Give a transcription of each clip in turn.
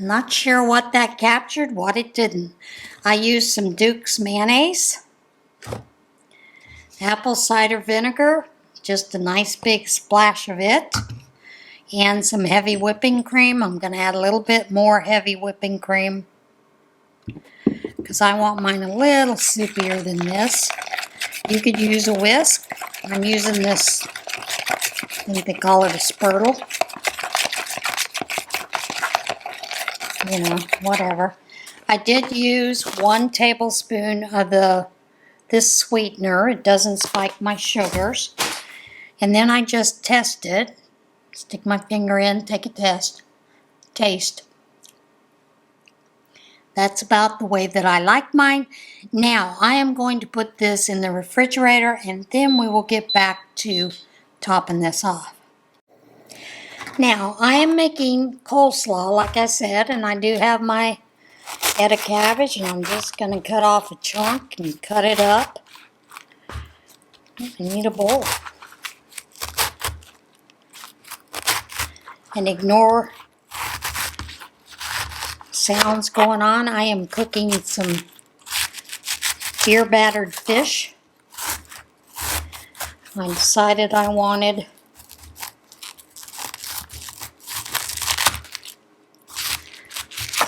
Not sure what that captured, what it didn't. I used some Duke's mayonnaise, apple cider vinegar, just a nice big splash of it, and some heavy whipping cream. I'm going to add a little bit more heavy whipping cream because I want mine a little soupier than this. You could use a whisk. I'm using this, I think they call it a spurtle. You know, whatever. I did use 1 tablespoon of this sweetener. It doesn't spike my sugars. And then I just test it. Stick my finger in, take a taste. That's about the way that I like mine. Now, I am going to put this in the refrigerator and then we will get back to topping this off. Now, I am making coleslaw, like I said, and I do have my head of cabbage, and I'm just going to cut off a chunk and cut it up. I need a bowl. And ignore sounds going on. I am cooking some beer battered fish. I decided I wanted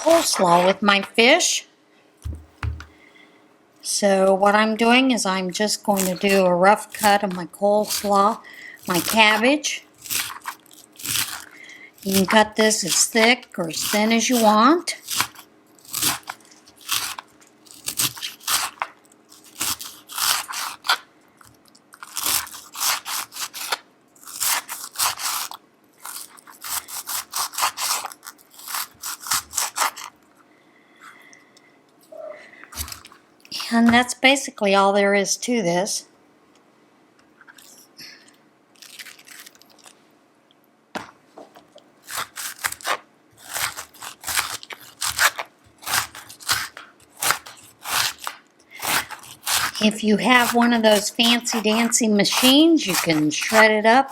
coleslaw with my fish. So what I'm doing is I'm just going to do a rough cut of my coleslaw, my cabbage. You can cut this as thick or as thin as you want. And that's basically all there is to this. If you have one of those fancy dancy machines, you can shred it up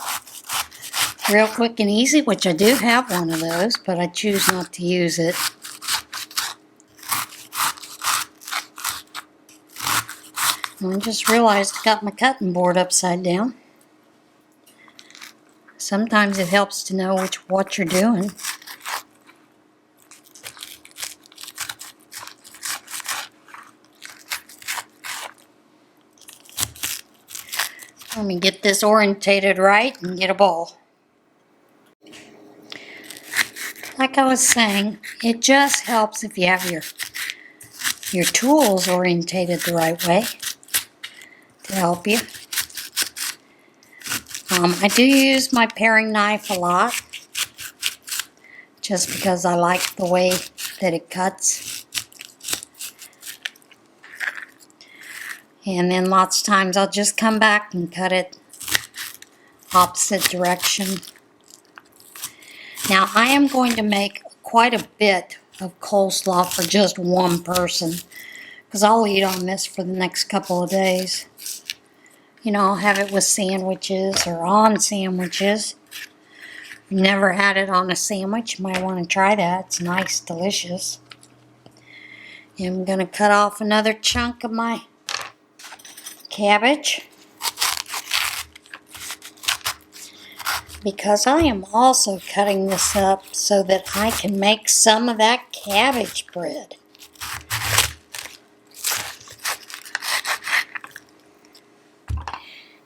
real quick and easy, which I do have one of those, but I choose not to use it. I just realized I got my cutting board upside down. Sometimes it helps to know what you're doing. Let me get this orientated right and get a bowl. Like I was saying, it just helps if you have your tools orientated the right way to help you. I do use my paring knife a lot, just because I like the way that it cuts. And then lots of times I'll just come back and cut it opposite direction. Now I am going to make quite a bit of coleslaw for just one person, because I'll eat on this for the next couple of days. You know, I'll have it with sandwiches or on sandwiches. If you've never had it on a sandwich, you might want to try that. It's nice, delicious. And I'm going to cut off another chunk of my cabbage, because I am also cutting this up so that I can make some of that cabbage bread.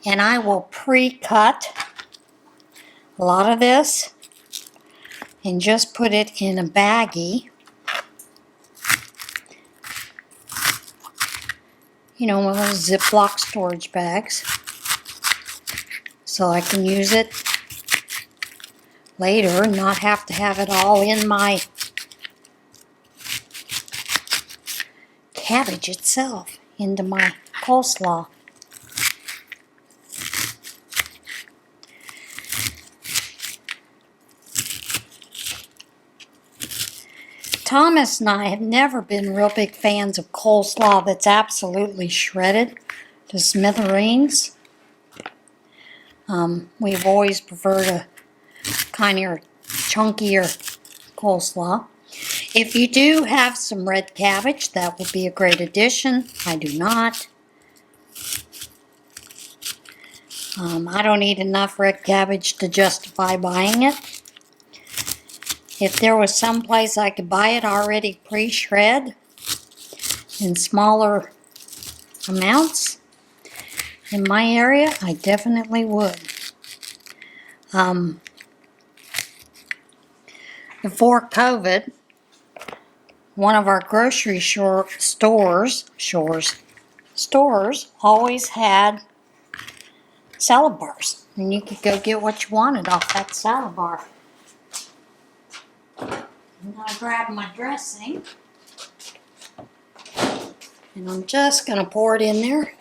And I will pre-cut a lot of this and just put it in a baggie. You know, one of those Ziploc storage bags, so I can use it later and not have to have it all in my cabbage itself, into my coleslaw. Thomas and I have never been real big fans of coleslaw that's absolutely shredded to smithereens. We've always preferred a kind of chunkier coleslaw. If you do have some red cabbage, that would be a great addition. I do not. I don't eat enough red cabbage to justify buying it. If there was some place I could buy it already pre-shred in smaller amounts in my area, I definitely would. Before COVID, one of our grocery stores always had salad bars, and you could go get what you wanted off that salad bar. I'm going to grab my dressing, and I'm just going to pour it in there.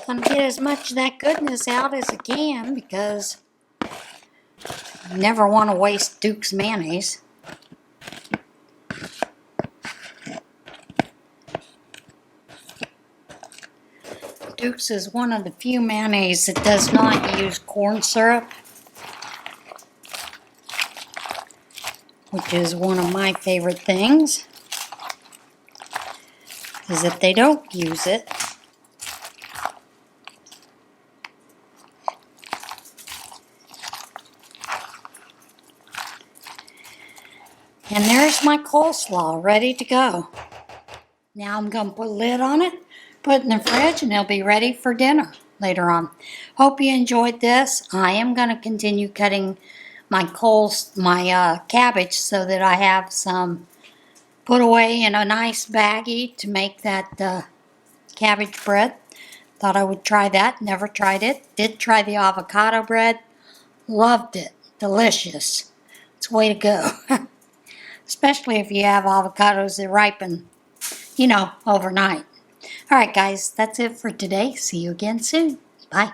I'm going to get as much of that goodness out as I can because you never want to waste Duke's mayonnaise. Duke's is one of the few mayonnaise that does not use corn syrup, which is one of my favorite things, because if they don't use it, and there's my coleslaw ready to go. Now I'm going to put a lid on it, put it in the fridge, and it'll be ready for dinner later on. Hope you enjoyed this. I am going to continue cutting my cabbage so that I have some put away in a nice baggie to make that cabbage bread. Thought I would try that. Never tried it. Did try the avocado bread. Loved it. Delicious. It's the way to go. Especially if you have avocados that ripen, overnight. Alright guys, that's it for today. See you again soon. Bye.